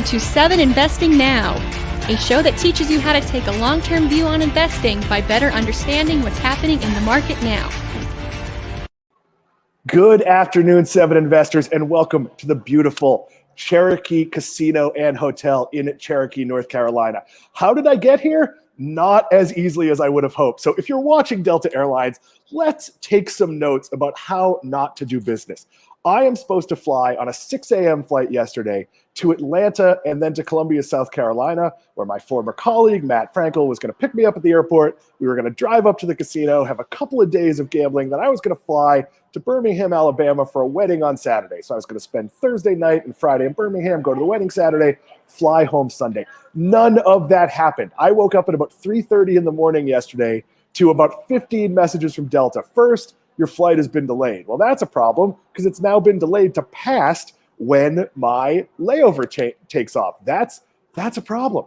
to 7 Investing Now, a show that teaches you how to take a long-term view on investing by better understanding what's happening in the market now. Good afternoon, 7 investors, and welcome to the beautiful Cherokee Casino and Hotel in Cherokee, North Carolina. How did I get here? Not as easily as I would have hoped. So if you're watching Delta Airlines, let's take some notes about how not to do business. I am supposed to fly on a 6 a.m. flight yesterday to Atlanta and then to Columbia, South Carolina, where my former colleague, Matt Frankel, was going to pick me up at the airport. We were going to drive up to the casino, have a couple of days of gambling. Then I was going to fly to Birmingham, Alabama for a wedding on Saturday. So I was going to spend Thursday night and Friday in Birmingham, go to the wedding Saturday, fly home Sunday. None of that happened. I woke up at about 3:30 in the morning yesterday to about 15 messages from Delta. First, your flight has been delayed. Well, that's a problem because it's now been delayed to past when my layover takes off. That's a problem.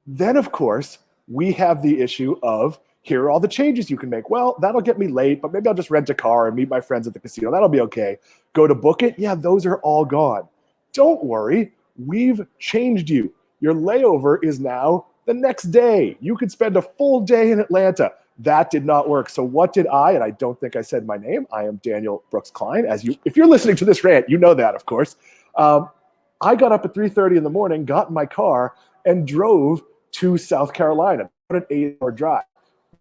Then, of course, we have the issue of here are all the changes you can make. Well, that'll get me late, but maybe I'll just rent a car and meet my friends at the casino. That'll be okay. Go to book it. Yeah, those are all gone. Don't worry. We've changed you. Your layover is now the next day. You could spend a full day in Atlanta. That did not work. So what did I, and I don't think I said my name, I am Daniel Brooks Kline. If you're listening to this rant, you know that, of course. I got up at 3:30 in the morning, got in my car, and drove to South Carolina, about an 8-hour drive.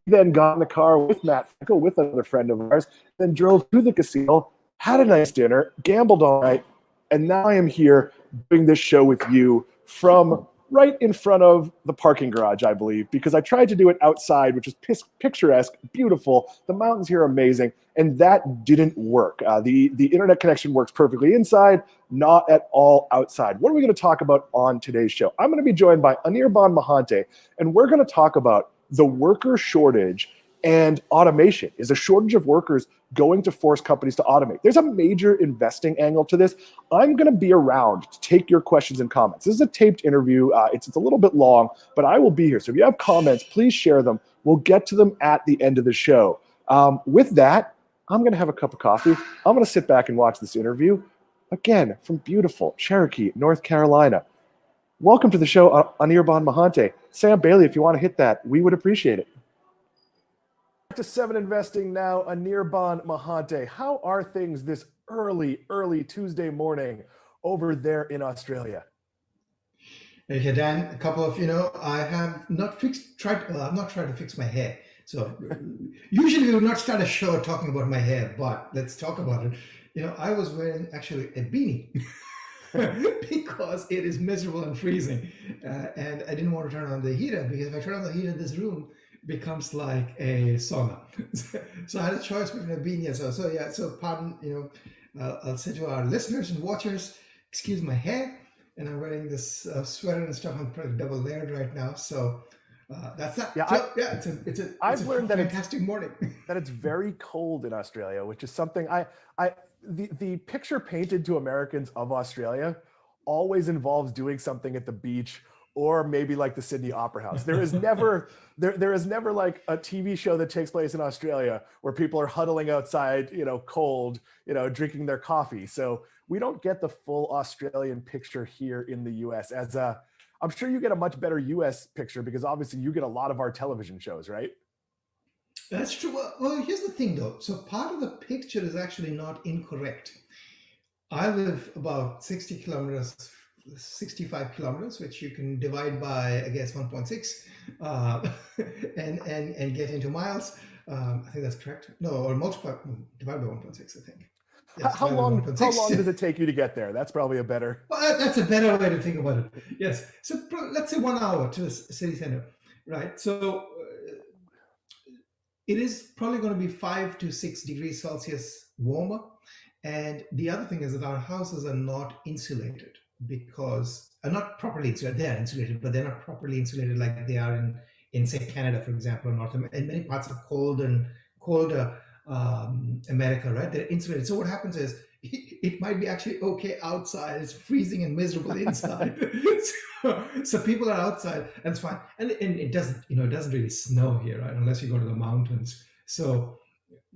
Then got in the car with Matt Frankel, with another friend of ours, then drove to the casino, had a nice dinner, gambled all night, and now I am here doing this show with you from right in front of the parking garage, I believe, because I tried to do it outside, which is picturesque, beautiful. The mountains here are amazing, and that didn't work. The internet connection works perfectly inside, not at all outside. What are we going to talk about on today's show? I'm going to be joined by Anirban Mahanti, and we're going to talk about the worker shortage and automation. Is a shortage of workers going to force companies to automate? There's a major investing angle to this. I'm going to be around to take your questions and comments. This is a taped interview. It's a little bit long, but I will be here. So if you have comments, please share them. We'll get to them at the end of the show. With that, I'm going to have a cup of coffee. I'm going to sit back and watch this interview. Again, from beautiful Cherokee, North Carolina. Welcome to the show, Anirban Mahanti. Sam Bailey, if you want to hit that, we would appreciate it. To 7 Investing Now, Anirban Mahanti. How are things this early Tuesday morning over there in Australia? Hey, Dan, a couple of, I have not I'm not trying to fix my hair. So usually we would not start a show talking about my hair, but let's talk about it. I was wearing actually a beanie because it is miserable and freezing. And I didn't want to turn on the heater because if I turn on the heater, this room becomes like a sauna. So I had a choice between a beanie and so pardon, I'll say to our listeners and watchers, excuse my hair, and I'm wearing this sweater and stuff. I'm pretty double layered right now. So that's that. Yeah, it's a fantastic morning. That it's very cold in Australia, which is something the picture painted to Americans of Australia always involves doing something at the beach or maybe like the Sydney Opera House. There is never like a TV show that takes place in Australia where people are huddling outside, cold, drinking their coffee. So we don't get the full Australian picture here in the US. I'm sure you get a much better US picture because obviously you get a lot of our television shows, right? That's true. Well, here's the thing though. So part of the picture is actually not incorrect. I live about 65 kilometers, which you can divide by, I guess, 1.6 and get into miles. I think that's correct. No, or divide by 1.6, I think. Yes, how long does it take you to get there? That's probably a better. Well, that's a better way to think about it. Yes. So let's say 1 hour to the city center, right? So it is probably going to be 5 to 6 degrees Celsius warmer. And the other thing is that our houses are not insulated because are not properly insulated. They are insulated, but they're not properly insulated like they are in say Canada, for example, or North America, in many parts of colder America, right? They're insulated. So what happens is it might be actually okay outside. It's freezing and miserable inside. so people are outside, and it's fine. And it doesn't, it doesn't really snow here, right? Unless you go to the mountains. So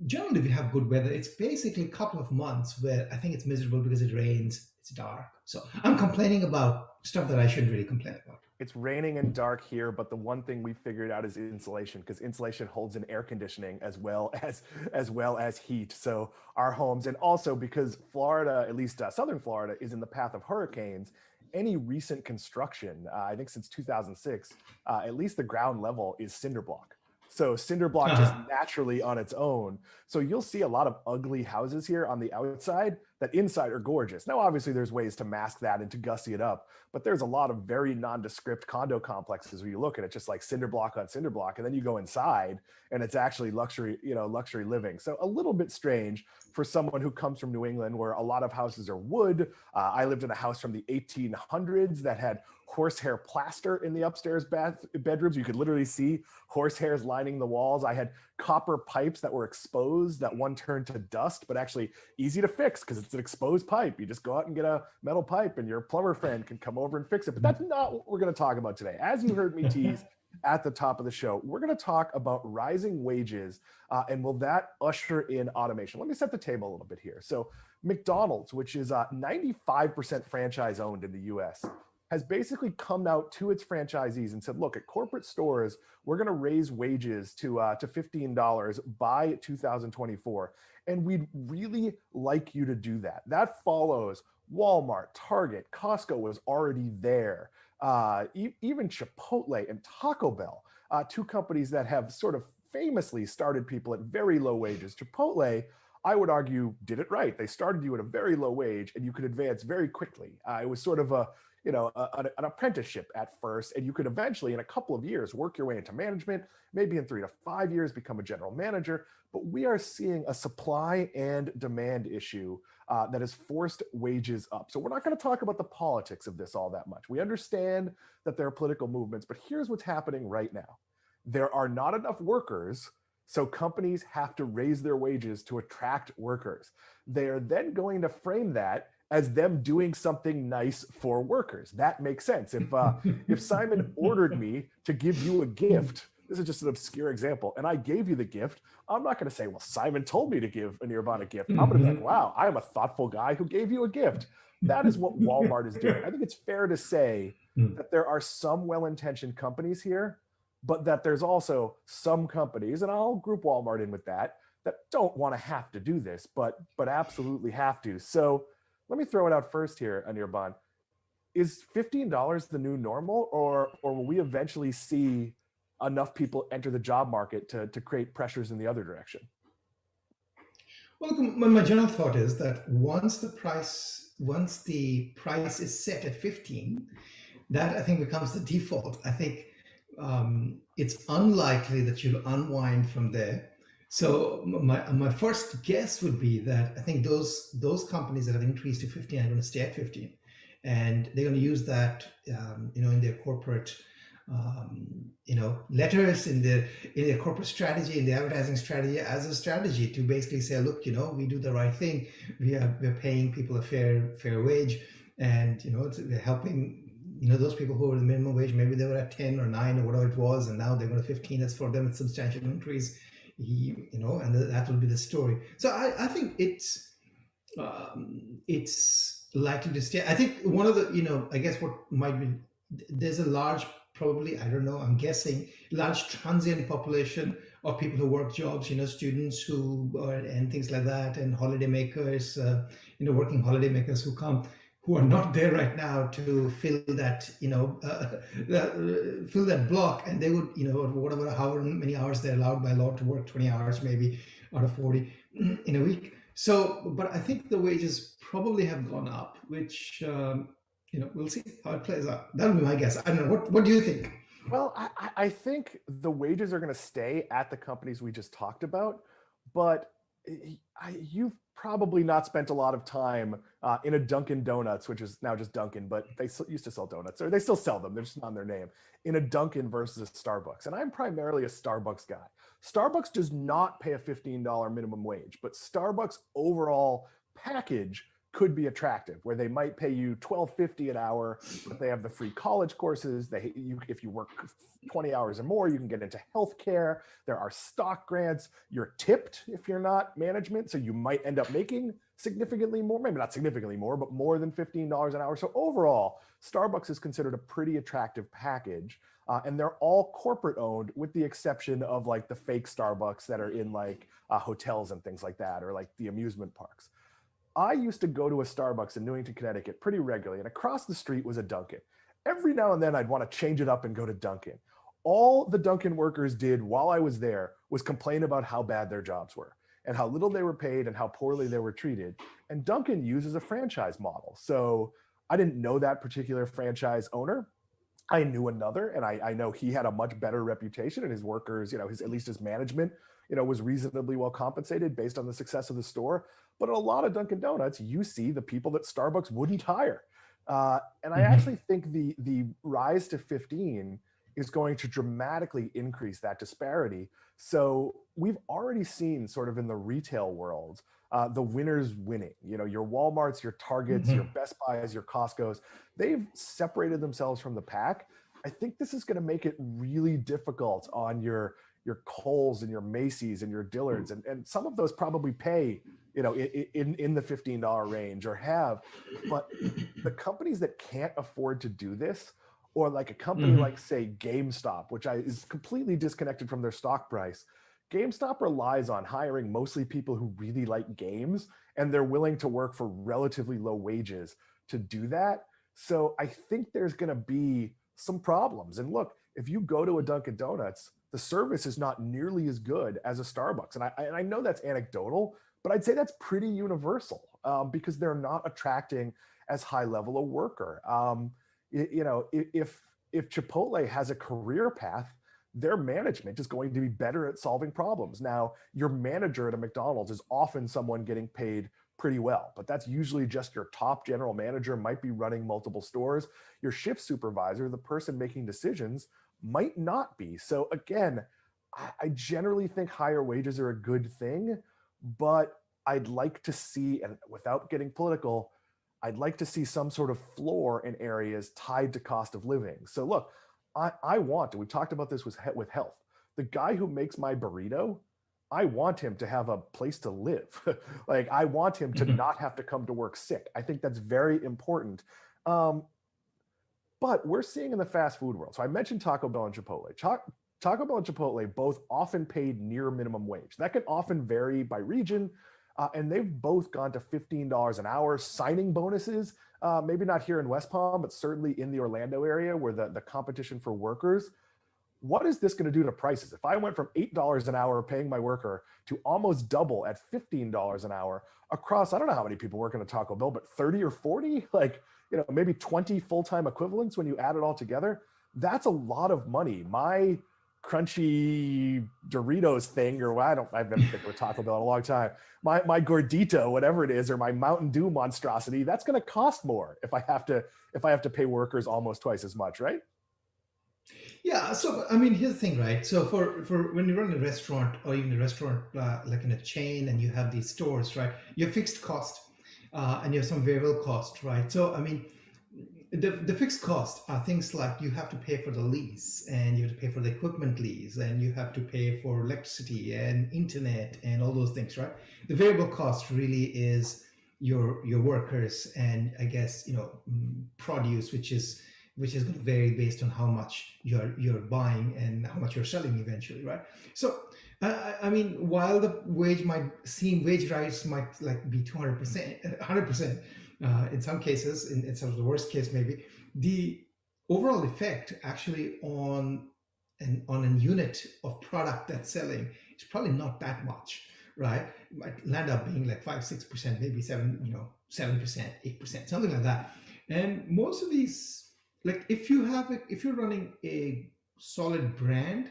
generally we have good weather. It's basically a couple of months where I think it's miserable because it rains, it's dark, So I'm complaining about stuff that I shouldn't really complain about. It's raining and dark here, but the one thing we figured out is insulation, because insulation holds in air conditioning as well as heat. So our homes, and also because Florida, at least southern Florida, is in the path of hurricanes. Any recent construction, I think since 2006, at least the ground level is cinder block. So cinder block just naturally on its own. So you'll see a lot of ugly houses here on the outside that inside are gorgeous. Now, obviously, there's ways to mask that and to gussy it up, but there's a lot of very nondescript condo complexes where you look and it's just like cinder block on cinder block, and then you go inside and it's actually luxury, luxury living. So a little bit strange for someone who comes from New England, where a lot of houses are wood. I lived in a house from the 1800s that had horsehair plaster in the upstairs bedrooms. You could literally see horsehairs lining the walls. I had copper pipes that were exposed that one turned to dust, but actually easy to fix because it's an exposed pipe. You just go out and get a metal pipe and your plumber friend can come over and fix it. But that's not what we're going to talk about today. As you heard me tease at the top of the show, we're going to talk about rising wages and will that usher in automation? Let me set the table a little bit here. So McDonald's, which is 95% franchise owned in the US, has basically come out to its franchisees and said, look, at corporate stores, we're going to raise wages to $15 by 2024. And we'd really like you to do that. That follows Walmart, Target, Costco was already there. Even Chipotle and Taco Bell, two companies that have sort of famously started people at very low wages. Chipotle, I would argue, did it right. They started you at a very low wage and you could advance very quickly. It was sort of an apprenticeship at first, and you could eventually, in a couple of years, work your way into management, maybe in 3 to 5 years, become a general manager. But we are seeing a supply and demand issue that has forced wages up. So we're not going to talk about the politics of this all that much. We understand that there are political movements, but here's what's happening right now. There are not enough workers, so companies have to raise their wages to attract workers. They are then going to frame that as them doing something nice for workers. That makes sense. If Simon ordered me to give you a gift, this is just an obscure example, and I gave you the gift, I'm not going to say, well, Simon told me to give Anirban a gift. I'm going to be like, wow, I'm a thoughtful guy who gave you a gift. That is what Walmart is doing. I think it's fair to say that there are some well-intentioned companies here, but that there's also some companies, and I'll group Walmart in with that don't want to have to do this, but absolutely have to. So let me throw it out first here, Anirban. Is $15 the new normal, or will we eventually see enough people enter the job market to create pressures in the other direction? Well, my general thought is that once the price is set at 15, that I think becomes the default. I think it's unlikely that you'll unwind from there. So my first guess would be that I think those companies that have increased to 15 are going to stay at 15, and they're going to use that in their corporate letters, in their corporate strategy, in the advertising strategy, as a strategy to basically say, look, we do the right thing. We're paying people a fair wage, and we're helping those people who were the minimum wage. Maybe they were at 10 or 9 or whatever it was, and now they're going to 15. That's for them a substantial increase. And that will be the story. So I think it's likely to stay. I think one of the, I guess what might be, there's a large, probably, I don't know, I'm guessing, large transient population of people who work jobs, students and things like that, and holiday makers, working holiday makers who are not there right now to fill that, fill that block, and they would, however many hours they're allowed by law to work, 20 hours maybe out of 40 in a week. So, but I think the wages probably have gone up, which, we'll see how it plays out. That would be my guess. I don't know. What do you think? Well, I think the wages are going to stay at the companies we just talked about, but you've probably not spent a lot of time in a Dunkin Donuts, which is now just Dunkin, but they used to sell donuts, or they still sell them, they're just not on their name, in a Dunkin versus a Starbucks. And I'm primarily a Starbucks guy. Starbucks does not pay a $15 minimum wage, but Starbucks overall package could be attractive, where they might pay you $12.50 an hour, but they have the free college courses. If you work 20 hours or more, you can get into healthcare. There are stock grants. You're tipped if you're not management, so you might end up making significantly more, maybe not significantly more, but more than $15 an hour. So overall, Starbucks is considered a pretty attractive package. And they're all corporate owned, with the exception of like the fake Starbucks that are in like hotels and things like that, or like the amusement parks. I used to go to a Starbucks in Newington, Connecticut pretty regularly, and across the street was a Dunkin'. Every now and then I'd want to change it up and go to Dunkin'. All the Dunkin' workers did while I was there was complain about how bad their jobs were and how little they were paid and how poorly they were treated. And Dunkin' uses a franchise model. So I didn't know that particular franchise owner. I knew another, and I know he had a much better reputation, and his workers, at least his management, was reasonably well compensated based on the success of the store. But at a lot of Dunkin' Donuts, you see the people that Starbucks wouldn't hire. And I actually think the rise to 15 is going to dramatically increase that disparity. So we've already seen sort of in the retail world, the winners winning. Your Walmarts, your Targets, your Best Buys, your Costcos, they've separated themselves from the pack. I think this is going to make it really difficult on your Kohl's and your Macy's and your Dillard's, and some of those probably pay, in the $15 range or have, but the companies that can't afford to do this, or like a company like, say, GameStop, which is completely disconnected from their stock price. GameStop relies on hiring mostly people who really like games, and they're willing to work for relatively low wages to do that. So I think there's going to be some problems. And look, if you go to a Dunkin' Donuts, the service is not nearly as good as a Starbucks. And I know that's anecdotal, but I'd say that's pretty universal, because they're not attracting as high level a worker. If Chipotle has a career path, their management is going to be better at solving problems. Now, your manager at a McDonald's is often someone getting paid pretty well, but that's usually just your top general manager, might be running multiple stores. Your shift supervisor, the person making decisions, might not be. So again, I generally think higher wages are a good thing, but I'd like to see, and without getting political, I'd like to see some sort of floor in areas tied to cost of living. So look, I want to, we talked about this with health. The guy who makes my burrito, I want him to have a place to live. Like, I want him to not have to come to work sick. I think that's very important. But we're seeing in the fast food world. So I mentioned Taco Bell and Chipotle. Taco Bell and Chipotle both often paid near minimum wage. That can often vary by region. And they've both gone to $15 an hour, signing bonuses, maybe not here in West Palm, but certainly in the Orlando area where the competition for workers. What is this going to do to prices? If I went from $8 an hour paying my worker to almost double at $15 an hour across, I don't know how many people work in a Taco Bell, but 30 or 40, maybe 20 full-time equivalents when you add it all together, that's a lot of money. My crunchy Doritos thing, or I've been thinking with Taco Bell in a long time. My gordito, whatever it is, or my Mountain Dew monstrosity, that's going to cost more if I have to pay workers almost twice as much, right? Yeah. So, I mean, here's the thing, right? So for when you run a restaurant, or even a restaurant like in a chain, and you have these stores, right? You have fixed cost, and you have some variable cost, right? So, I mean, the fixed costs are things like you have to pay for the lease, and you have to pay for the equipment lease, and you have to pay for electricity and internet and all those things, right? The variable cost really is your workers, and I guess produce, which is going to vary based on how much you're buying and how much you're selling eventually, right? So I mean, while the wage rise might like be 200%, 100%. In some cases, in some of the worst case, maybe the overall effect actually on a unit of product that's selling is probably not that much, right? It might land up being like 5-6%, maybe 7%, 8%, something like that. And most of these, like if you're running a solid brand,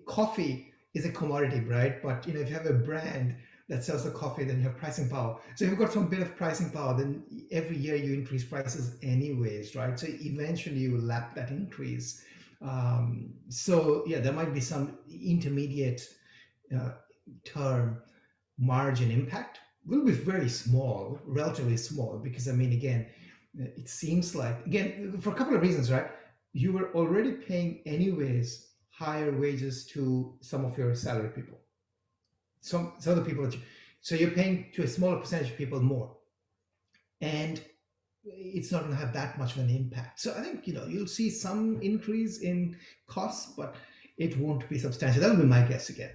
coffee is a commodity, right? But if you have a brand that sells the coffee, then you have pricing power. So if you've got some bit of pricing power, then every year you increase prices anyways, right? So eventually you will lap that increase. So yeah, there might be some intermediate term margin impact. Will be very small, relatively small, because I mean, again, it seems like, again, for a couple of reasons, right? You were already paying anyways higher wages to some of your salary people. Some of the people So you're paying to a smaller percentage of people more. And it's not going to have that much of an impact. So I think, you'll see some increase in costs, but it won't be substantial. That'll be my guess again.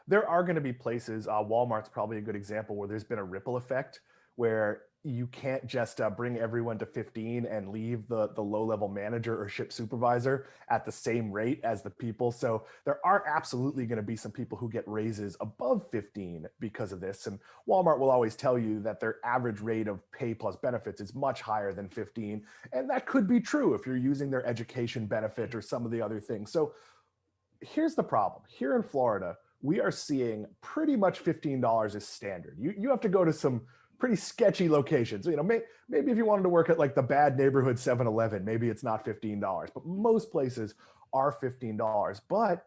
There are going to be places, Walmart's probably a good example, where there's been a ripple effect where you can't just bring everyone to 15 and leave the low-level manager or ship supervisor at the same rate as the people. So there are absolutely going to be some people who get raises above 15 because of this. And Walmart will always tell you that their average rate of pay plus benefits is much higher than 15. And that could be true if you're using their education benefit or some of the other things. So here's the problem. Here in Florida, we are seeing pretty much $15 is standard. You have to go to some pretty sketchy locations. Maybe if you wanted to work at like the bad neighborhood 7-Eleven, maybe it's not $15, but most places are $15, but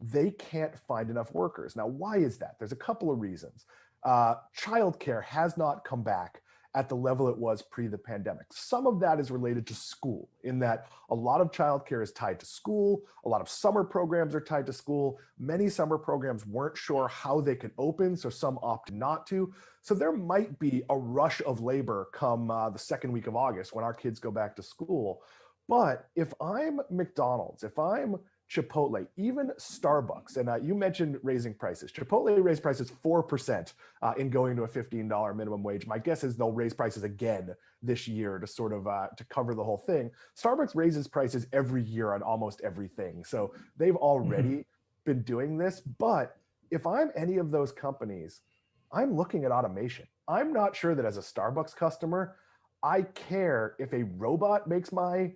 they can't find enough workers. Now, why is that? There's a couple of reasons. Childcare has not come back at the level it was pre the pandemic. Some of that is related to school, in that a lot of childcare is tied to school. A lot of summer programs are tied to school. Many summer programs weren't sure how they could open, so some opted not to. So there might be a rush of labor come the second week of August when our kids go back to school. But if I'm McDonald's, if I'm Chipotle, even Starbucks, and you mentioned raising prices. Chipotle raised prices 4% in going to a $15 minimum wage. My guess is they'll raise prices again this year to sort of to cover the whole thing. Starbucks raises prices every year on almost everything. So they've already been doing this. But if I'm any of those companies, I'm looking at automation. I'm not sure that as a Starbucks customer, I care if a robot makes my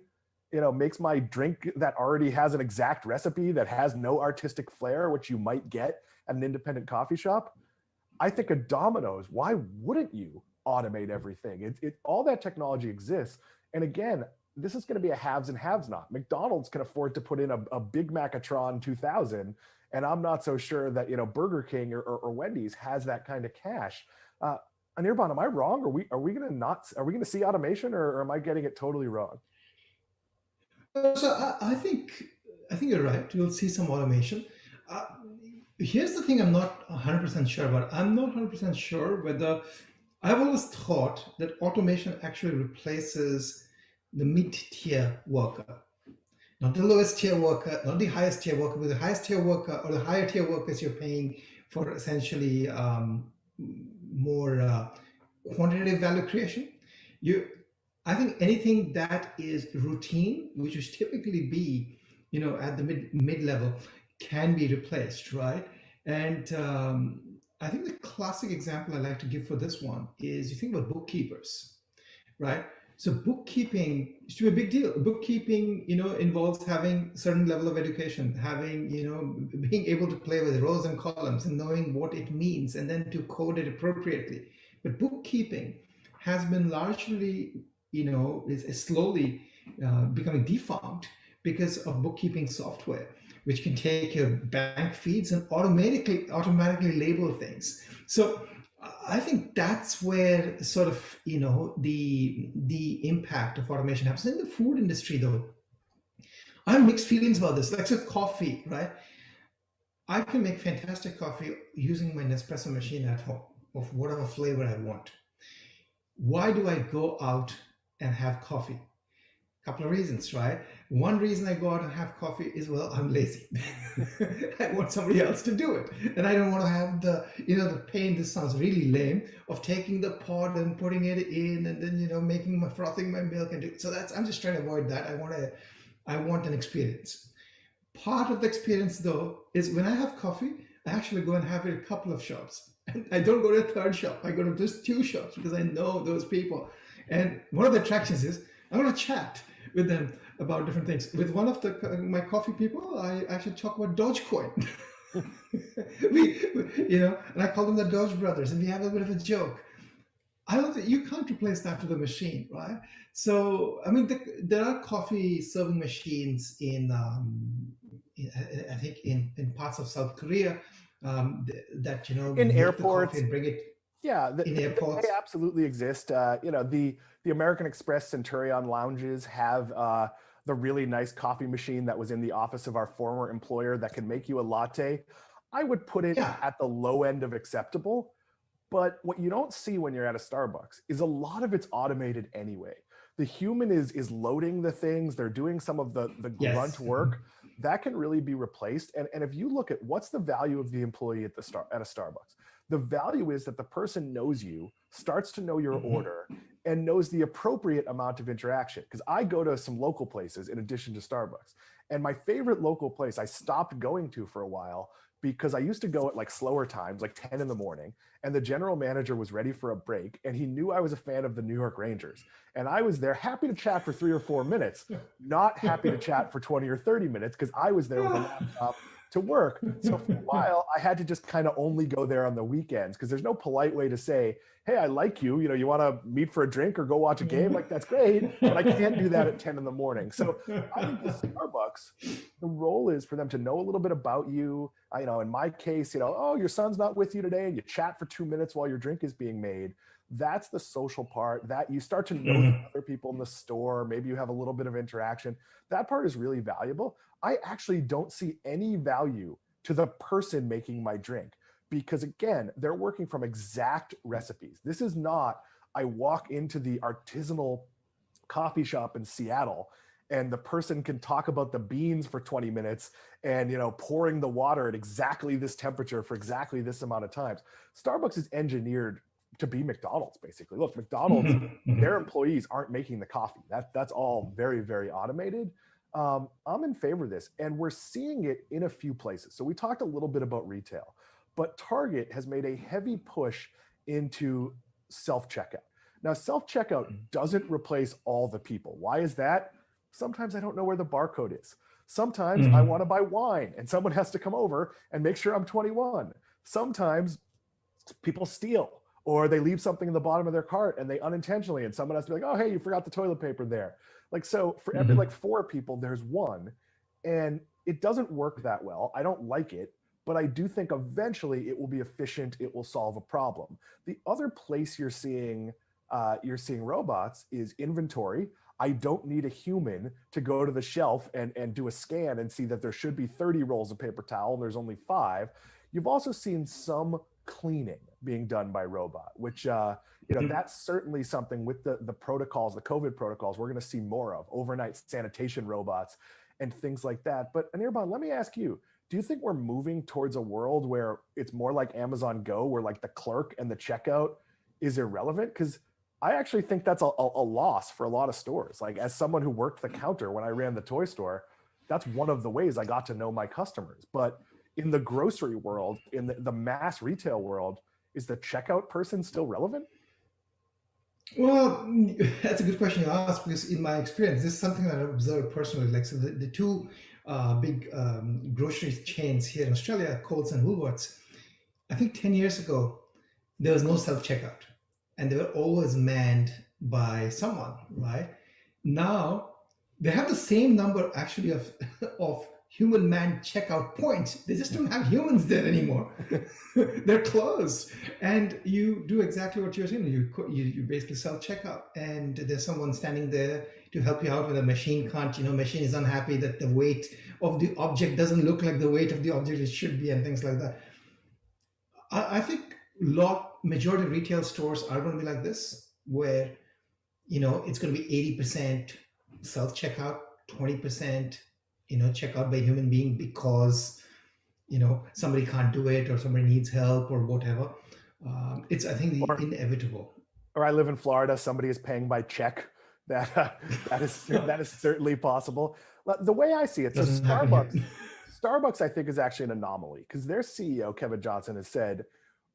drink that already has an exact recipe that has no artistic flair, which you might get at an independent coffee shop. I think at Domino's, why wouldn't you automate everything? All that technology exists. And again, this is going to be a haves and haves not. McDonald's can afford to put in a Big Macatron 2000, and I'm not so sure that Burger King or Wendy's has that kind of cash. Anirban, am I wrong? Are we going to see automation, or am I getting it totally wrong? So I think you're right. We'll see some automation. Here's the thing I'm not 100% sure about. I'm not 100% sure whether I've always thought that automation actually replaces the mid-tier worker. Not the lowest tier worker, not the highest tier worker, but the highest tier worker or the higher tier workers you're paying for essentially more quantitative value creation. I think anything that is routine, which would typically be, at the mid level, can be replaced, right? And I think the classic example I like to give for this one is you think about bookkeepers, right? So bookkeeping used to be a big deal. Bookkeeping, involves having a certain level of education, having, being able to play with rows and columns and knowing what it means and then to code it appropriately. But bookkeeping has been largely is slowly becoming defunct because of bookkeeping software, which can take your bank feeds and automatically label things. So I think that's where sort of the impact of automation happens. In the food industry, though, I have mixed feelings about this. Like, so coffee, right? I can make fantastic coffee using my Nespresso machine at home of whatever flavor I want. Why do I go out and have coffee? A couple of reasons, right? One reason I go out and have coffee is, well, I'm lazy. I want somebody else to do it. And I don't want to have the pain, this sounds really lame, of taking the pot and putting it in and then, frothing my milk I'm just trying to avoid that. I want an experience. Part of the experience, though, is when I have coffee, I actually go and have it at a couple of shops. And I don't go to a third shop. I go to just two shops because I know those people. And one of the attractions is I want to chat with them about different things. With one of my coffee people, I actually talk about Dogecoin. And I call them the Doge brothers, and we have a bit of a joke. I don't think you can't replace that with a machine, right? So, I mean, there are coffee serving machines I think in parts of South Korea that in airports and bring it. Yeah, in airports. They absolutely exist. The American Express Centurion lounges have the really nice coffee machine that was in the office of our former employer that can make you a latte. I would put it at the low end of acceptable, But what you don't see when you're at a Starbucks is a lot of it's automated anyway. The human is loading the things, they're doing some of the grunt work. That can really be replaced. And if you look at what's the value of the employee at a Starbucks, the value is that the person knows you, starts to know your order, and knows the appropriate amount of interaction. Because I go to some local places in addition to Starbucks. And my favorite local place I stopped going to for a while because I used to go at like slower times, like 10 in the morning, and the general manager was ready for a break, and he knew I was a fan of the New York Rangers. And I was there happy to chat for 3 or 4 minutes, not happy to chat for 20 or 30 minutes because I was there with a laptop to work. So for a while, I had to just kind of only go there on the weekends because there's no polite way to say, hey, I like you. You know, you want to meet for a drink or go watch a game? Like, that's great. But I can't do that at 10 in the morning. So I think with Starbucks, the role is for them to know a little bit about you. You know, in my case, you know, oh, your son's not with you today, and you chat for 2 minutes while your drink is being made. That's the social part that you start to know the other people in the store. Maybe you have a little bit of interaction. That part is really valuable. I actually don't see any value to the person making my drink because, again, they're working from exact recipes. This is not, I walk into the artisanal coffee shop in Seattle and the person can talk about the beans for 20 minutes and, you know, pouring the water at exactly this temperature for exactly this amount of times. Starbucks is engineered to be McDonald's, basically. Look, McDonald's, their employees aren't making the coffee. That's all very, very automated. I'm in favor of this, and we're seeing it in a few places. So we talked a little bit about retail, but Target has made a heavy push into self-checkout. Now, self-checkout doesn't replace all the people. Why is that? Sometimes I don't know where the barcode is. Sometimes I want to buy wine, and someone has to come over and make sure I'm 21. Sometimes people steal, or they leave something in the bottom of their cart and they unintentionally, and someone has to be like, oh, hey, you forgot the toilet paper there. Like, so for every like 4 people, there's one, and it doesn't work that well. I don't like it, but I do think eventually it will be efficient. It will solve a problem. The other place you're seeing robots is inventory. I don't need a human to go to the shelf and do a scan and see that there should be 30 rolls of paper towel and there's only 5. You've also seen some cleaning being done by robot, which, that's certainly something with the protocols, the COVID protocols, we're going to see more of overnight sanitation robots and things like that. But Anirban, let me ask you, do you think we're moving towards a world where it's more like Amazon Go, where like the clerk and the checkout is irrelevant? Because I actually think that's a loss for a lot of stores. Like, as someone who worked the counter when I ran the toy store, that's one of the ways I got to know my customers. But in the grocery world, in the mass retail world, is the checkout person still relevant? Well, that's a good question you ask, because in my experience, this is something that I've observed personally. Like, so the two big grocery chains here in Australia, Coles and Woolworths, I think 10 years ago, there was no self-checkout, and they were always manned by someone, right? Now, they have the same number actually of human man checkout points. They just don't have humans there anymore. They're closed. And you do exactly what you're saying. You basically self-checkout, and there's someone standing there to help you out with a machine can't, machine is unhappy that the weight of the object doesn't look like the weight of the object it should be, and things like that. I think majority of retail stores are going to be like this, where, it's going to be 80% self-checkout, 20%, checkout by a human being because, somebody can't do it or somebody needs help or whatever. It's, I think, inevitable. Or I live in Florida, somebody is paying by check. That is certainly possible. The way I see it, so Starbucks, I think, is actually an anomaly because their CEO, Kevin Johnson, has said,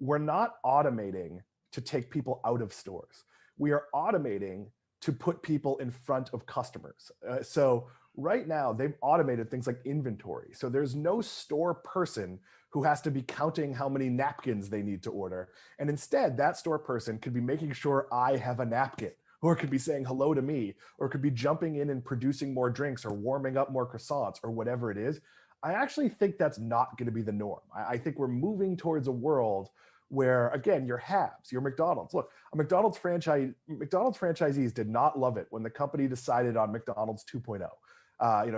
we're not automating to take people out of stores. We are automating to put people in front of customers. So right now, they've automated things like inventory. So there's no store person who has to be counting how many napkins they need to order. And instead, that store person could be making sure I have a napkin, or could be saying hello to me, or could be jumping in and producing more drinks or warming up more croissants or whatever it is. I actually think that's not going to be the norm. I think we're moving towards a world where, again, your haves, your McDonald's. Look, McDonald's franchisees did not love it when the company decided on McDonald's 2.0.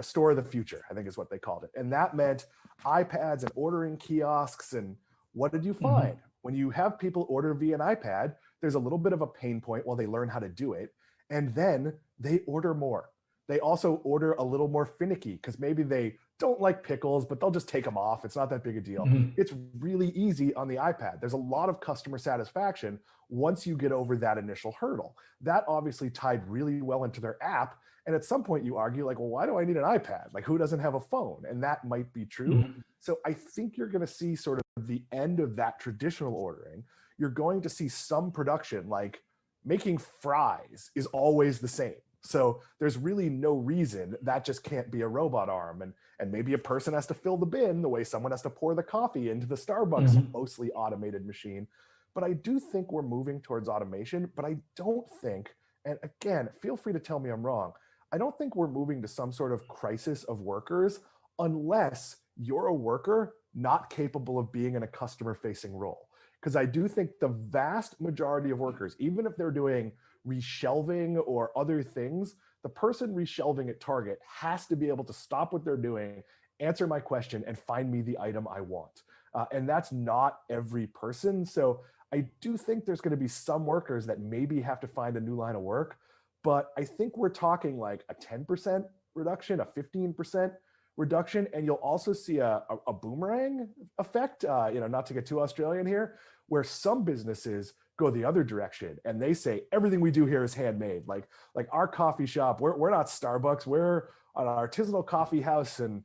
Store of the future, I think is what they called it. And that meant iPads and ordering kiosks. And what did you find? When you have people order via an iPad, there's a little bit of a pain point while they learn how to do it. And then they order more. They also order a little more finicky because maybe they don't like pickles, but they'll just take them off. It's not that big a deal. It's really easy on the iPad. There's a lot of customer satisfaction once you get over that initial hurdle. That obviously tied really well into their app. And at some point you argue like, well, why do I need an iPad? Like, who doesn't have a phone? And that might be true. So I think you're going to see sort of the end of that traditional ordering. You're going to see some production, like making fries is always the same. So there's really no reason that just can't be a robot arm. And maybe a person has to fill the bin the way someone has to pour the coffee into the Starbucks mostly automated machine. But I do think we're moving towards automation, but I don't think, and again, feel free to tell me I'm wrong, I don't think we're moving to some sort of crisis of workers unless you're a worker not capable of being in a customer-facing role. Because I do think the vast majority of workers, even if they're doing reshelving or other things, the person reshelving at Target has to be able to stop what they're doing, answer my question, and find me the item I want. And that's not every person. So I do think there's going to be some workers that maybe have to find a new line of work. But I think we're talking like a 10% reduction, a 15% reduction, and you'll also see a boomerang effect, not to get too Australian here, where some businesses go the other direction and they say everything we do here is handmade. Like our coffee shop, we're not Starbucks, we're an artisanal coffee house, and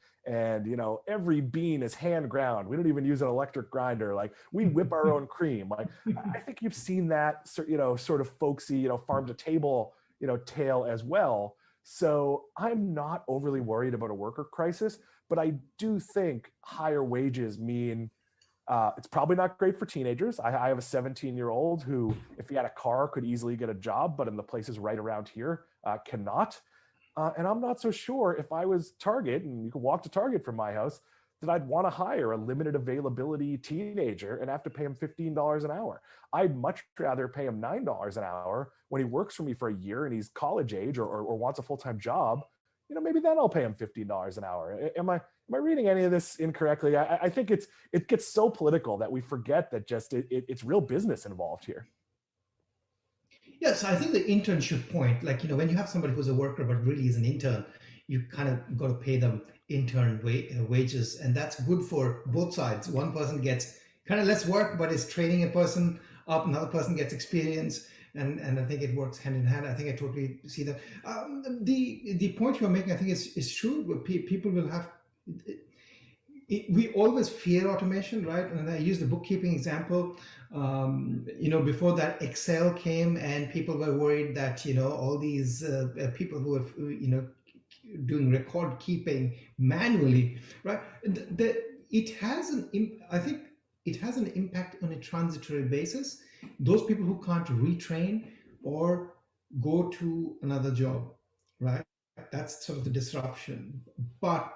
every bean is hand ground. We don't even use an electric grinder. Like we whip our own cream. Like I think you've seen that sort of folksy, farm to table tale as well. So I'm not overly worried about a worker crisis, but I do think higher wages mean it's probably not great for teenagers. I have a 17-year-old who, if he had a car, could easily get a job, but in the places right around here, cannot. And I'm not so sure if I was Target, and you can walk to Target from my house, that I'd want to hire a limited availability teenager and have to pay him $15 an hour. I'd much rather pay him $9 an hour when he works for me for a year and he's college age or wants a full-time job. Maybe then I'll pay him $15 an hour. Am I reading any of this incorrectly? I think it gets so political that we forget that just it's real business involved here. Yes, I think the internship point, like, when you have somebody who's a worker but really is an intern, you kind of got to pay them intern wages, and that's good for both sides. One person gets kind of less work but is training a person up, another person gets experience, and I think it works hand in hand. I think I totally see that. The point you're making, I think, is true. People will have. We always fear automation, right? And I use the bookkeeping example. Before that, Excel came, and people were worried that all these people who are doing record keeping manually, right? I think it has an impact on a transitory basis. Those people who can't retrain or go to another job, right? That's sort of the disruption. But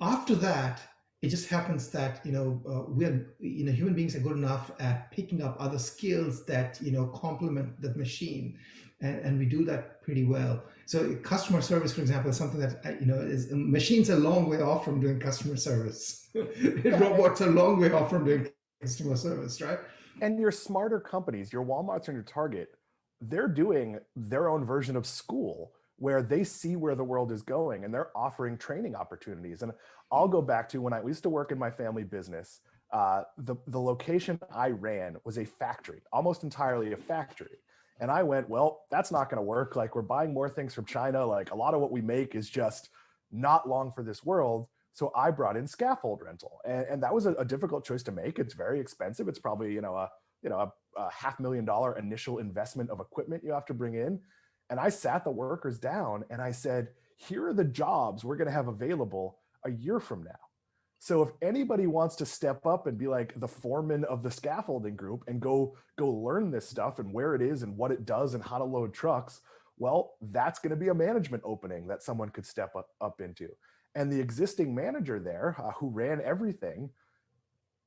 after that, it just happens that human beings are good enough at picking up other skills that complement the machine, and we do that pretty well. So customer service, for example, is something that is machines are a long way off from doing customer service. Robots are a long way off from doing customer service, right? And your smarter companies, your Walmarts and your Target, they're doing their own version of school where they see where the world is going and they're offering training opportunities. And I'll go back to when I used to work in my family business. The location I ran was a factory, almost entirely a factory. And I went, well, that's not going to work. Like, we're buying more things from China. Like, a lot of what we make is just not long for this world. So I brought in scaffold rental, and that was a difficult choice to make. It's very expensive. It's probably a $500,000 initial investment of equipment you have to bring in. And I sat the workers down and I said, here are the jobs we're going to have available a year from now. So if anybody wants to step up and be like the foreman of the scaffolding group and go learn this stuff and where it is and what it does and how to load trucks, well, that's going to be a management opening that someone could step up into. And the existing manager there who ran everything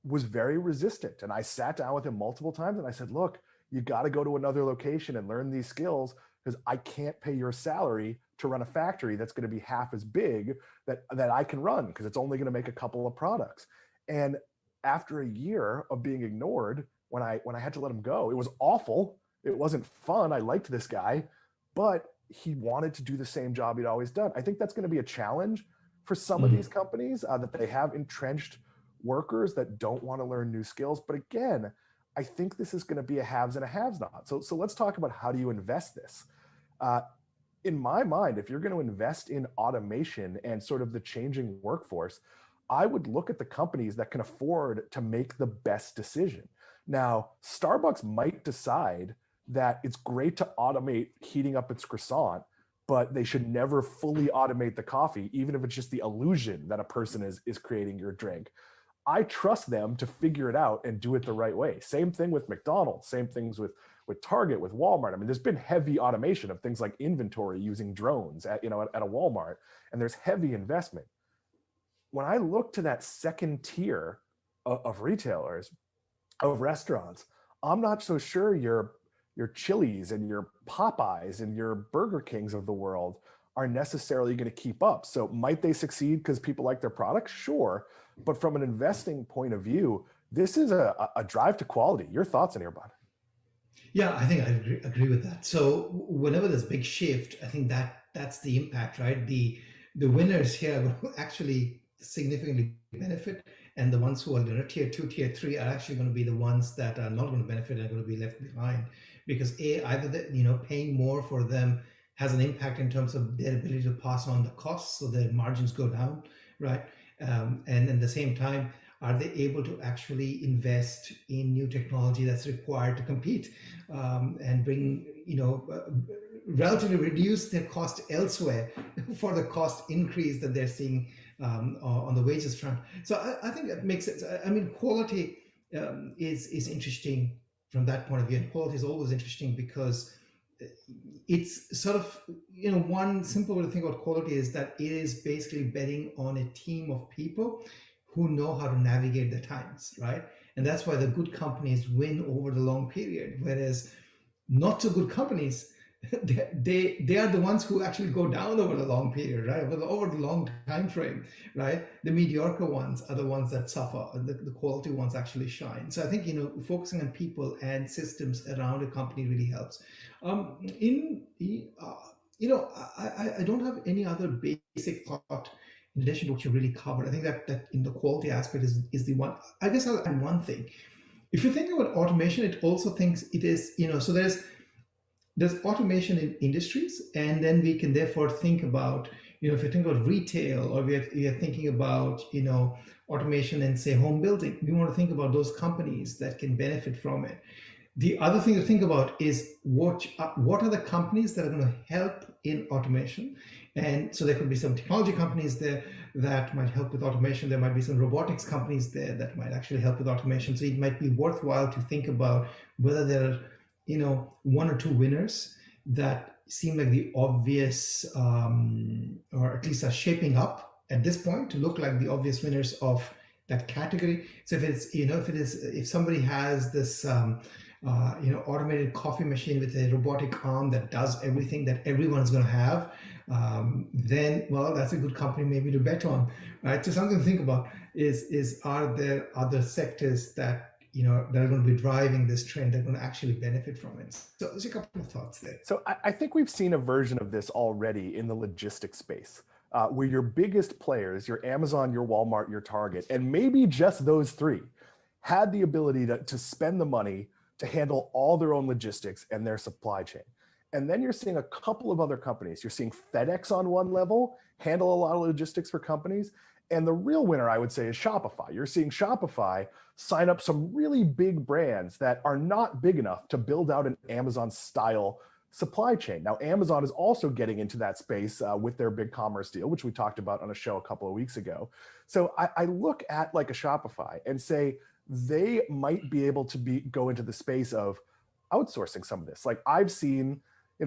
was very resistant. And I sat down with him multiple times and I said, look, you got to go to another location and learn these skills, because I can't pay your salary to run a factory that's going to be half as big that I can run, because it's only going to make a couple of products. And after a year of being ignored, when I had to let him go. It was awful. It wasn't fun. I liked this guy, but he wanted to do the same job he'd always done. I think that's going to be a challenge for some of these companies, that they have entrenched workers that don't want to learn new skills. But again, I think this is going to be a haves and a haves not. So let's talk about, how do you invest this? In my mind, if you're going to invest in automation and sort of the changing workforce, I would look at the companies that can afford to make the best decision. Now, Starbucks might decide that it's great to automate heating up its croissant, but they should never fully automate the coffee, even if it's just the illusion that a person is creating your drink. I trust them to figure it out and do it the right way. Same thing with McDonald's, same things with Target, with Walmart. I mean, there's been heavy automation of things like inventory using drones at a Walmart, and there's heavy investment. When I look to that second tier of retailers, of restaurants, I'm not so sure your Chili's and your Popeyes and your Burger Kings of the world are necessarily going to keep up. So might they succeed because people like their products? Sure. But from an investing point of view, this is a drive to quality. Your thoughts, Anirban? Yeah, I think I agree with that. So whenever there's big shift, I think that's the impact, right? The winners here will actually significantly benefit, and the ones who are tier 2, tier 3 are actually going to be the ones that are not going to benefit and are going to be left behind, because either paying more for them has an impact in terms of their ability to pass on the costs, so their margins go down, right? And at the same time, are they able to actually invest in new technology that's required to compete, and bring, relatively reduce their cost elsewhere for the cost increase that they're seeing on the wages front. So I think that makes sense. I mean, quality is interesting from that point of view. And quality is always interesting because it's sort of, one simple way to think about quality is that it is basically betting on a team of people who know how to navigate the times, right? And that's why the good companies win over the long period, whereas not so good companies, they are the ones who actually go down over the long period, right? Over the long time frame, right? The mediocre ones are the ones that suffer, and the quality ones actually shine. So I think focusing on people and systems around a company really helps. I don't have any other basic thought in addition to what you really covered. I think that in the quality aspect is the one. I guess I'll add one thing. If you think about automation, it also thinks it is, so there's automation in industries, and then we can therefore think about, if you think about retail, or we are thinking about, automation in, say, home building, we want to think about those companies that can benefit from it. The other thing to think about is what are the companies that are going to help in automation? And so there could be some technology companies there that might help with automation. There might be some robotics companies there that might actually help with automation. So it might be worthwhile to think about whether there are, one or two winners that seem like the obvious, or at least are shaping up at this point to look like the obvious winners of that category. So if somebody has this, automated coffee machine with a robotic arm that does everything that everyone's going to have, then, well, that's a good company maybe to bet on, right? So something to think about is are there other sectors that that are going to be driving this trend, that are going to actually benefit from it? So there's a couple of thoughts there. So I think we've seen a version of this already in the logistics space, where your biggest players, your Amazon, your Walmart, your Target, and maybe just those three, had the ability to spend the money to handle all their own logistics and their supply chain. And then you're seeing a couple of other companies. You're seeing FedEx on one level handle a lot of logistics for companies. And the real winner, I would say, is Shopify. You're seeing Shopify sign up some really big brands that are not big enough to build out an Amazon-style supply chain. Now, Amazon is also getting into that space with their big commerce deal, which we talked about on a show a couple of weeks ago. So I look at like a Shopify and say they might be able to go into the space of outsourcing some of this. Like I've seen,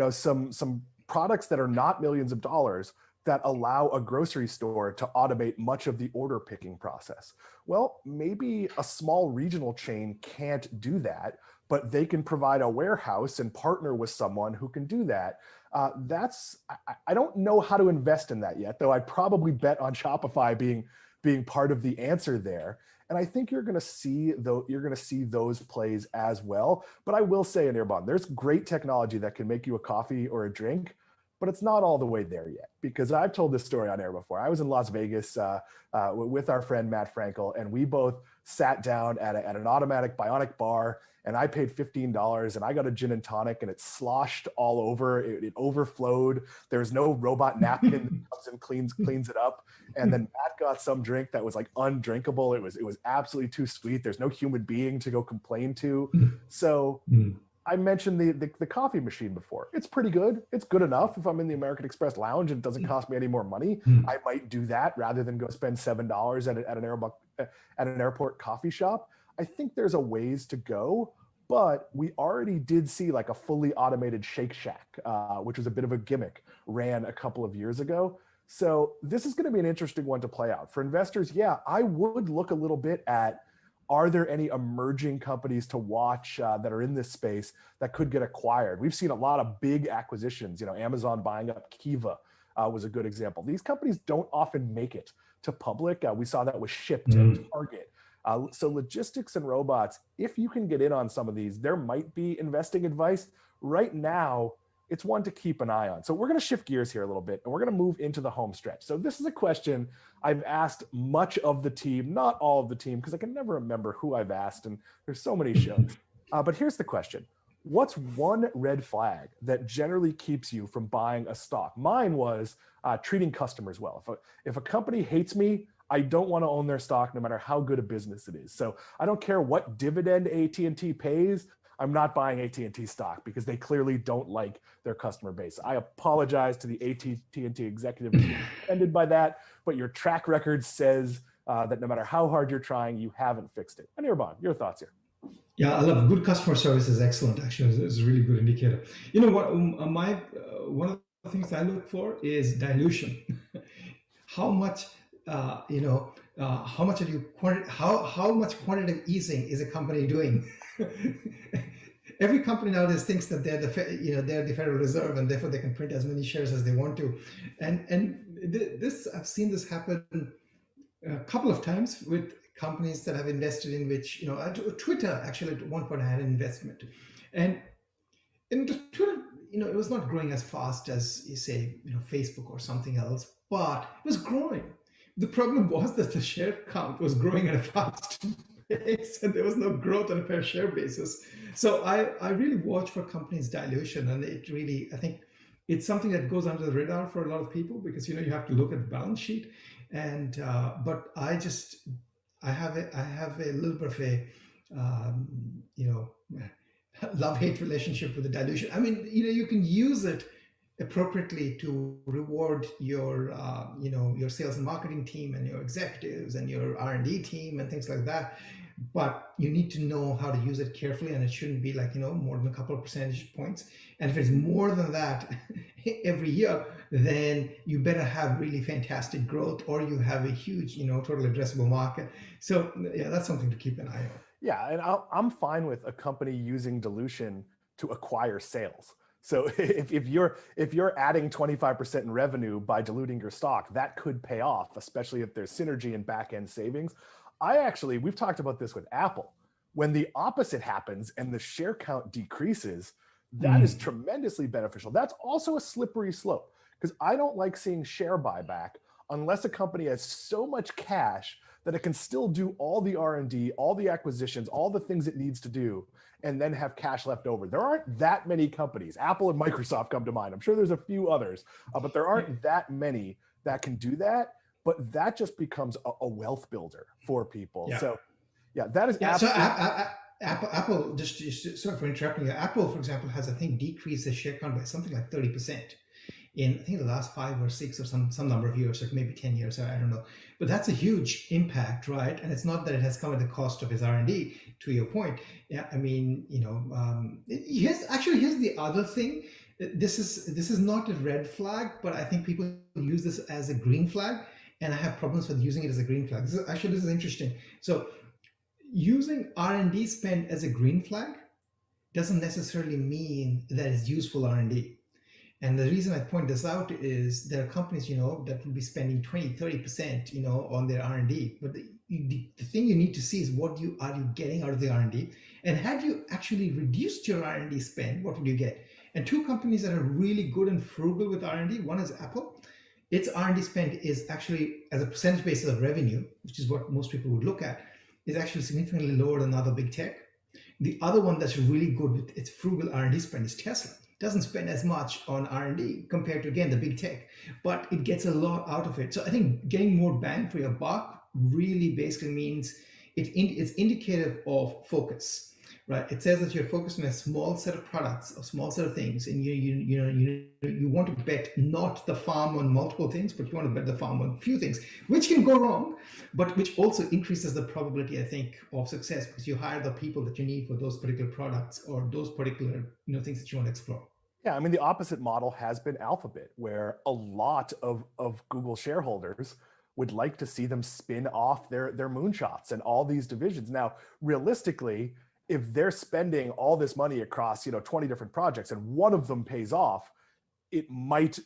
some products that are not millions of dollars that allow a grocery store to automate much of the order picking process. Well, maybe a small regional chain can't do that, but they can provide a warehouse and partner with someone who can do that. I don't know how to invest in that yet, though I'd probably bet on Shopify being part of the answer there. And I think you're going to see those plays as well. But I will say, Anirban, there's great technology that can make you a coffee or a drink, but it's not all the way there yet, because I've told this story on air before. I was in Las Vegas with our friend Matt Frankel, and we both sat down at an automatic bionic bar, and I paid $15, and I got a gin and tonic, and it sloshed all over. It overflowed. There's no robot napkin that comes and cleans it up. And then Matt got some drink that was like undrinkable. It was absolutely too sweet. There's no human being to go complain to. So I mentioned the coffee machine before. It's pretty good. It's good enough. If I'm in the American Express lounge and it doesn't cost me any more money, I might do that rather than go spend $7 at an airport coffee shop. I think there's a ways to go, but we already did see like a fully automated Shake Shack, which was a bit of a gimmick, ran a couple of years ago. So this is going to be an interesting one to play out. For investors, yeah, I would look a little bit at, are there any emerging companies to watch that are in this space that could get acquired? We've seen a lot of big acquisitions. Amazon buying up Kiva was a good example. These companies don't often make it to public. We saw that with Shipt and Target. So logistics and robots, if you can get in on some of these, there might be investing advice. Right now, it's one to keep an eye on. So we're going to shift gears here a little bit, and we're going to move into the home stretch. So this is a question I've asked much of the team, not all of the team, because I can never remember who I've asked, and there's so many shows. But here's the question. What's one red flag that generally keeps you from buying a stock? Mine was treating customers well. If a company hates me, I don't want to own their stock no matter how good a business it is. So I don't care what dividend AT&T pays. I'm not buying AT&T stock because they clearly don't like their customer base. I apologize to the AT&T executive offended by that, but your track record says that no matter how hard you're trying, you haven't fixed it. Anirban, your thoughts here. Yeah, I love good customer service is excellent. Actually, it's a really good indicator. You know what? One of the things I look for is dilution. How much, how much are you how much quantitative easing is a company doing? Every company nowadays thinks that they're the Federal Reserve and therefore they can print as many shares as they want to, and this I've seen this happen a couple of times with companies that have invested in which Twitter actually at one point had an investment, and Twitter it was not growing as fast as you say Facebook or something else, but it was growing. The problem was that the share count was growing at a fast pace and there was no growth on a per share basis. So I really watch for companies' dilution, and I think it's something that goes under the radar for a lot of people because you have to look at the balance sheet, and but I have a little bit of a love-hate relationship with the dilution. I mean, you can use it appropriately to reward your your sales and marketing team and your executives and your R&D team and things like that, but you need to know how to use it carefully, and it shouldn't be like more than a couple of percentage points. And if it's more than that every year, then you better have really fantastic growth, or you have a huge total addressable market. So yeah, that's something to keep an eye on. Yeah, and I'm fine with a company using dilution to acquire sales. So if you're adding 25% in revenue by diluting your stock, that could pay off, especially if there's synergy and back-end savings. We've talked about this with Apple. When the opposite happens and the share count decreases, that is tremendously beneficial. That's also a slippery slope, because I don't like seeing share buyback unless a company has so much cash that it can still do all the R&D, all the acquisitions, all the things it needs to do, and then have cash left over. There aren't that many companies. Apple and Microsoft come to mind. I'm sure there's a few others, but there aren't that many that can do that. But that just becomes a wealth builder for people. Yeah. So yeah, that is absolutely. So Apple, just sorry for interrupting you. Apple, for example, has, I think, decreased the share count by something like 30% in, I think, the last 5 or 6 or some number of years, or maybe 10 years, I don't know. But that's a huge impact, right? And it's not that it has come at the cost of his R&D, to your point. Yeah, I mean, here's the other thing. This is not a red flag, but I think people use this as a green flag. And I have problems with using it as a green flag. This is interesting. So using R&D spend as a green flag doesn't necessarily mean that it's useful R&D. And the reason I point this out is there are companies, that will be spending 20, 30%, on their R&D. But the thing you need to see is what are you getting out of the R&D? And had you actually reduced your R&D spend, what would you get? And two companies that are really good and frugal with R&D, one is Apple. Its R&D spend is actually, as a percentage basis of revenue, which is what most people would look at, is actually significantly lower than other big tech. The other one that's really good with its frugal R&D spend is Tesla. Doesn't spend as much on R&D compared to, again, the big tech, but it gets a lot out of it. So I think getting more bang for your buck really basically means it's indicative of focus. Right, it says that you're focused on a small set of products, a small set of things, and you want to bet not the farm on multiple things, but you want to bet the farm on a few things, which can go wrong, but which also increases the probability, I think, of success, because you hire the people that you need for those particular products or those particular things that you want to explore. Yeah, I mean, the opposite model has been Alphabet, where a lot of Google shareholders would like to see them spin off their moonshots and all these divisions. Now, realistically, if they're spending all this money across 20 different projects and one of them pays off, it might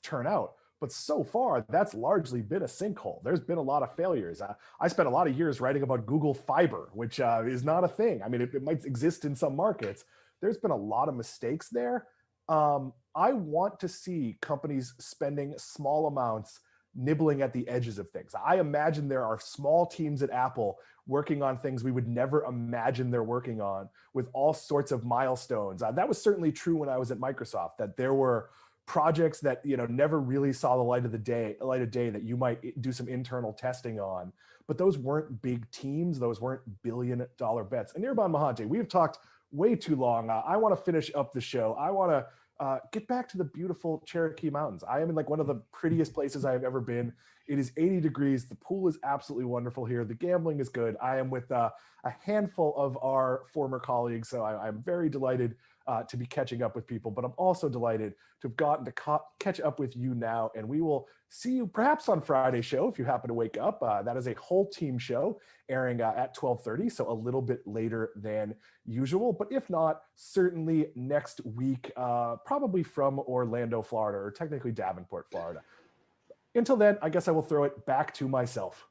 turn out. But so far, that's largely been a sinkhole. There's been a lot of failures. I spent a lot of years writing about Google Fiber, which is not a thing. I mean, it might exist in some markets. There's been a lot of mistakes there. I want to see companies spending small amounts, nibbling at the edges of things. I imagine there are small teams at Apple working on things we would never imagine they're working on, with all sorts of milestones. That was certainly true when I was at Microsoft, that there were projects that never really saw the light of day that you might do some internal testing on. But those weren't big teams. Those weren't billion-dollar bets. Anirban Mahanti, we have talked way too long. I want to finish up the show. I want to get back to the beautiful Cherokee Mountains. I am in one of the prettiest places I have ever been. It is 80 degrees. The pool is absolutely wonderful here. The gambling is good. I am with a handful of our former colleagues, so I'm very delighted to be catching up with people, but I'm also delighted to have gotten to catch up with you now, and we will see you perhaps on Friday's show if you happen to wake up. That is a whole team show airing at 12:30, so a little bit later than usual, but if not, certainly next week, probably from Orlando, Florida, or technically Davenport, Florida. Until then, I guess I will throw it back to myself.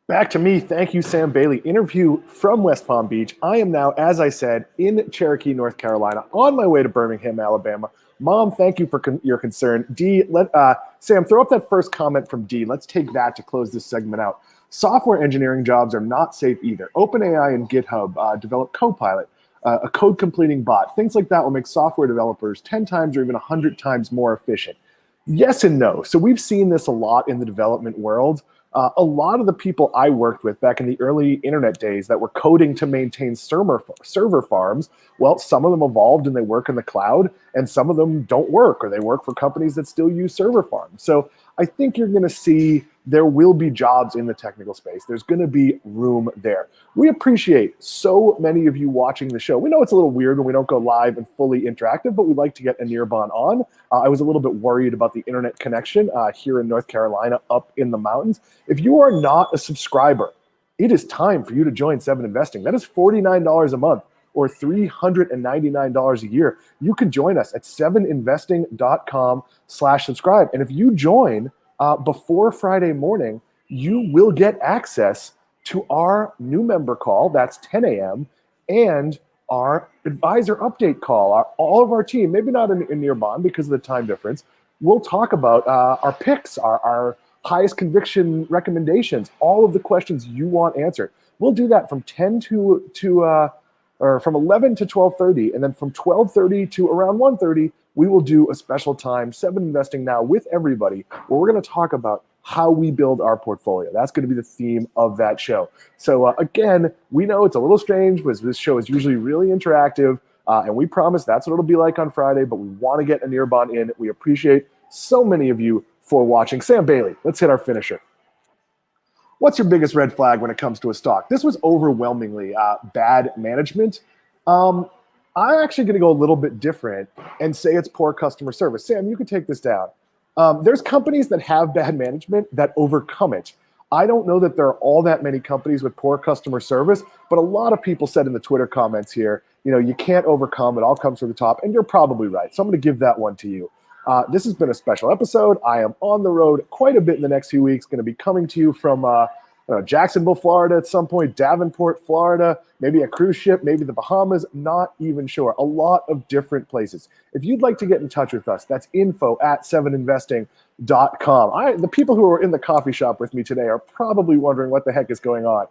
Back to me. Thank you, Sam Bailey. Interview from West Palm Beach. I am now, as I said, in Cherokee, North Carolina, on my way to Birmingham, Alabama. Mom, thank you for your concern. D, Sam, throw up that first comment from D. Let's take that to close this segment out. Software engineering jobs are not safe either. OpenAI and GitHub develop Copilot, a code completing bot. Things like that will make software developers 10 times or even 100 times more efficient. Yes and no. So we've seen this a lot in the development world. A lot of the people I worked with back in the early internet days that were coding to maintain server farms, well, some of them evolved and they work in the cloud, and some of them don't work, or they work for companies that still use server farms. So I think you're going to see there will be jobs in the technical space. There's going to be room there. We appreciate so many of you watching the show. We know it's a little weird when we don't go live and fully interactive, but we'd like to get Anirban on. I was a little bit worried about the internet connection here in North Carolina up in the mountains. If you are not a subscriber, it is time for you to join 7 Investing. That is $49 a month or $399 a year. You can join us at 7investing.com/subscribe. And if you join before Friday morning, you will get access to our new member call. That's 10 a.m. and our advisor update call. All of our team, maybe not in Anirban because of the time difference, we'll talk about our picks, our highest conviction recommendations, all of the questions you want answered. We'll do that from 10 or from 11 to 12:30, and then from 12:30 to around 1:30, we will do a special time, 7 Investing Now with everybody, where we're going to talk about how we build our portfolio. That's going to be the theme of that show. So again, we know it's a little strange because this show is usually really interactive, and we promise that's what it'll be like on Friday, but we want to get Anirban in. We appreciate so many of you for watching. Sam Bailey, let's hit our finisher. What's your biggest red flag when it comes to a stock? This was overwhelmingly bad management. I'm actually going to go a little bit different and say it's poor customer service. Sam, you can take this down. There's companies that have bad management that overcome it. I don't know that there are all that many companies with poor customer service, but a lot of people said in the Twitter comments here, you can't overcome, it all comes from the top, and you're probably right. So I'm going to give that one to you. This has been a special episode. I am on the road quite a bit in the next few weeks, going to be coming to you from Jacksonville, Florida at some point, Davenport, Florida, maybe a cruise ship, maybe the Bahamas, not even sure. A lot of different places. If you'd like to get in touch with us, that's info@7investing.com. The people who are in the coffee shop with me today are probably wondering what the heck is going on.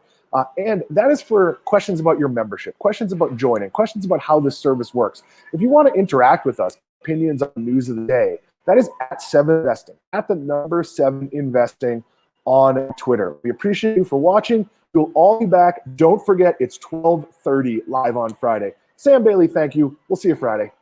And that is for questions about your membership, questions about joining, questions about how this service works. If you want to interact with us, opinions on the news of the day, that is @7investing, at the number 7 investing on Twitter. We appreciate you for watching. We'll all be back. Don't forget, it's 12:30 live on Friday. Sam Bailey, thank you. We'll see you Friday.